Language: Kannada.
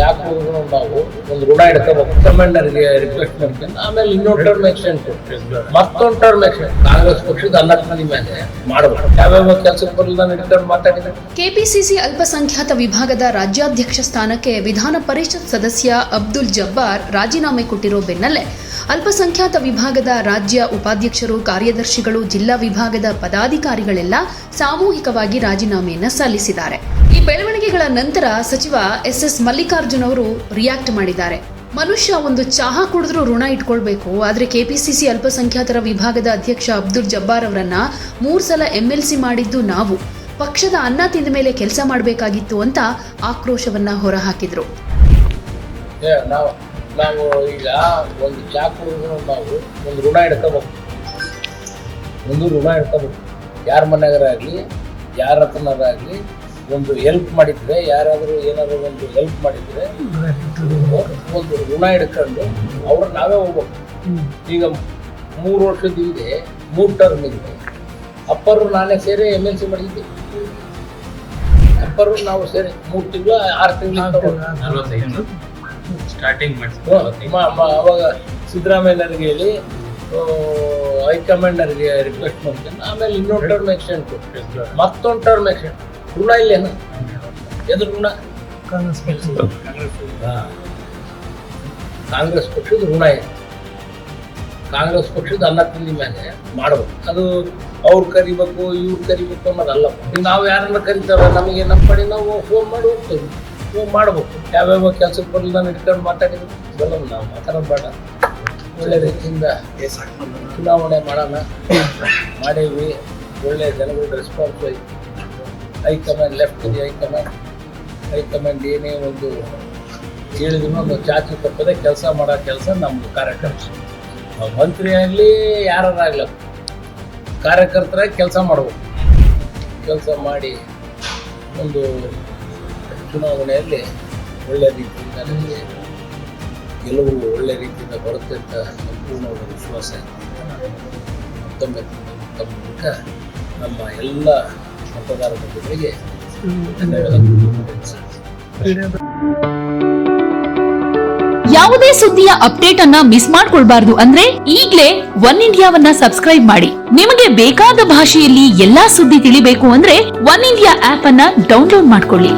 ಚಾಕು ನಾವು ಒಂದು ಋಣ ಇಡ್ಕೋಬೇಕು, ಕಮಾಂಡರ್ಗೆ ರಿಕ್ವೆಸ್ಟ್ ಮಾಡ್ಕೊಂಡು ಆಮೇಲೆ ಇನ್ನೊಂದು ಟರ್ಮ್ ಎಕ್ಸ್ಟೆಂಟ್, ಮತ್ತೊಂದು ಟರ್ಮ್ ಎಕ್ಸ್ಟೆಂಟ್ ಕಾಂಗ್ರೆಸ್ ಪಕ್ಷದ 14 ಮಂದಿ ಮೇಲೆ ಮಾಡಬೇಕು. ಯಾವ್ಯಾವ ಕೆಲಸಕ್ಕೆ ಬರಲ್ಲ ಇಟ್ಕೊಂಡು ಮಾತಾಡಿದ್ರೆ. ಕೆಪಿಸಿಸಿ ಅಲ್ಪಸಂಖ್ಯಾತ ವಿಭಾಗದ ರಾಜ್ಯಾಧ್ಯಕ್ಷ ಸ್ಥಾನಕ್ಕೆ ವಿಧಾನ ಪರಿಷತ್ ಸದಸ್ಯ ಅಬ್ದುಲ್ ಜಬ್ಬಾರ್ ರಾಜೀನಾಮೆ ಕೊಟ್ಟಿರೋ ಬೆನ್ನಲ್ಲೇ ಅಲ್ಪಸಂಖ್ಯಾತ ವಿಭಾಗದ ರಾಜ್ಯ ಉಪಾಧ್ಯಕ್ಷರು, ಕಾರ್ಯದರ್ಶಿಗಳು, ಜಿಲ್ಲಾ ವಿಭಾಗದ ಪದಾಧಿಕಾರಿಗಳೆಲ್ಲ ಸಾಮೂಹಿಕವಾಗಿ ರಾಜೀನಾಮೆಯನ್ನ ಸಲ್ಲಿಸಿದ್ದಾರೆ. ಈ ಬೆಳವಣಿಗೆಗಳ ನಂತರ ಸಚಿವ ಎಸ್ ಮಲ್ಲಿಕಾರ್ಜುನ್ ಅವರು ರಿಯಾಕ್ಟ್ ಮಾಡಿದ್ದಾರೆ. ಮನುಷ್ಯ ಒಂದು ಚಹಾ ಕುಡಿದ್ರೂ ಋಣ ಇಟ್ಕೊಳ್ಬೇಕು, ಆದ್ರೆ ಕೆಪಿಸಿಸಿ ಅಲ್ಪಸಂಖ್ಯಾತರ ವಿಭಾಗದ ಅಧ್ಯಕ್ಷ ಅಬ್ದುಲ್ ಜಬ್ಬಾರ್ ಅವರನ್ನ 3 ಸಲ MLC ಮಾಡಿದ್ದು ನಾವು, ಪಕ್ಷದ ಅನ್ನ ತಿಂದ ಮೇಲೆ ಕೆಲಸ ಮಾಡಬೇಕಾಗಿತ್ತು ಅಂತ ಆಕ್ರೋಶವನ್ನ ಹೊರಹಾಕಿದ್ರು. ನಾವು ಈಗ ಒಂದು ಚಹಾ ಕುಡಿದ್ರು ನಾವು ಒಂದು ಋಣ ಇಡ್ಕೋಬೇಕು, ಯಾರ ಮನೆಗಾರಾಗಲಿ ಯಾರ ಹತ್ರನಾರಾಗಲಿ ಒಂದು ಹೆಲ್ಪ್ ಮಾಡಿದ್ರೆ, ಯಾರಾದರೂ ಏನಾದರೂ ಒಂದು ಹೆಲ್ಪ್ ಮಾಡಿದ್ರೆ ಒಂದು ಋಣ ಹಿಡ್ಕೊಂಡು ಅವ್ರು ನಾವೇ ಹೋಗ್ಬೇಕು. ಈಗ 3 ವರ್ಷದ ಹಿಂದೆ 3 ಟರ್ಮ್ ಇದೆ, ಅಪ್ಪರು ನಾನೇ ಸೇರಿ MLC ಮಾಡಿದ್ದೆ. ಅಪ್ಪರು ನಾವು ಸೇರಿ 3 ತಿಂಗಳು 6 ತಿಂಗಳು ಸ್ಟಾರ್ಟಿಂಗ್ ಅವಾಗ ಸಿದ್ದರಾಮಯ್ಯನವ್ರಿಗೆ ಹೇಳಿ ಹೈಕಮಾಂಡರ್ಗೆ ರಿಕ್ವೆಸ್ಟ್ ಮಾಡ್ಕೊಂಡು ಆಮೇಲೆ ಇನ್ನೊಂದು ಟರ್ಮ್ ಎಕ್ಸ್ಟೆಂಟ್, ಮತ್ತೊಂದು ಟರ್ಮ್ ಎಕ್ಸ್ಟೆಂಟ್. ಋಣ ಇಲ್ಲೇನು? ಎದ್ರ ಋಣ? ಕಾಂಗ್ರೆಸ್ ಪಕ್ಷದ ಋಣ ಇದೆ. ಕಾಂಗ್ರೆಸ್ ಪಕ್ಷದ 14 ಮಂದಿ ಮೇಲೆ ಮಾಡಬೇಕು. ಅದು ಅವ್ರು ಕರಿಬೇಕು, ಇವ್ರು ಕರಿಬೇಕು ಅನ್ನೋದಲ್ಲ. ನಾವು ಯಾರನ್ನ ಕರಿತಾರ, ನಮಗೆ ನಮ್ಮ ಕಡೆ ನಾವು ಫೋನ್ ಮಾಡಿ ಹೋಗ್ತೇವೆ, ಫೋನ್ ಮಾಡ್ಬೇಕು. ಯಾವ್ಯಾವ ಕೆಲಸಕ್ಕೆ ಬರಲ್ಲ ಇಟ್ಕೊಂಡು ಮಾತಾಡಿದ್ರು ಬರಲ್ಲ. ನಾವು ಮಾತಾಡೋದು ಬೇಡ, ಒಳ್ಳೆ ರೀತಿಯಿಂದ ಚುನಾವಣೆ ಮಾಡೋಣ. ಮಾಡೀವಿ, ಒಳ್ಳೆ ಜನಗಳ ರೆಸ್ಪಾನ್ಸ್ ಐತಿ. ಹೈಕಮಾಂಡ್ ಲೆಫ್ಟ್ ಇದೆ, ಹೈಕಮಾಂಡ್ ಏನೇ ಒಂದು ಹೇಳಿದ್ರು ಒಂದು ಚಾಚು ತಪ್ಪದೆ ಕೆಲಸ ಮಾಡೋ ಕೆಲಸ ನಮ್ಮದು ಕಾರ್ಯಕರ್ತರು. ಮಂತ್ರಿ ಆಗಲಿ ಯಾರಾಗಲಿ ಕಾರ್ಯಕರ್ತರಾಗಿ ಕೆಲಸ ಮಾಡ್ಬೇಕು. ಕೆಲಸ ಮಾಡಿ ಒಂದು ಚುನಾವಣೆಯಲ್ಲಿ ಒಳ್ಳೆ ರೀತಿಯಿಂದ ನಮಗೆ ಗೆಲುವು ಒಳ್ಳೆ ರೀತಿಯಿಂದ ಬರುತ್ತೆ ಅಂತ ಸಂಪೂರ್ಣವಾದ ವಿಶ್ವಾಸ ಇದೆ. ಮತ್ತೊಮ್ಮೆ ತಮ್ಮ ಮೂಲಕ ನಮ್ಮ ಎಲ್ಲ ಮತದಾರ ಬಂಧುಗಳಿಗೆ ಯಾವುದೇ ಸುದ್ದಿಯ ಅಪ್ಡೇಟ್ ಅನ್ನ ಮಿಸ್ ಮಾಡ್ಕೊಳ್ಬಾರ್ದು ಅಂದ್ರೆ ಈಗ್ಲೇ ಒನ್ ಇಂಡಿಯಾವನ್ನ ಸಬ್ಸ್ಕ್ರೈಬ್ ಮಾಡಿ. ನಿಮಗೆ ಬೇಕಾದ ಭಾಷೆಯಲ್ಲಿ ಎಲ್ಲಾ ಸುದ್ದಿ ತಿಳಿಬೇಕು ಅಂದ್ರೆ ಒನ್ ಇಂಡಿಯಾ ಆಪ್ ಅನ್ನ ಡೌನ್ಲೋಡ್ ಮಾಡ್ಕೊಳ್ಳಿ.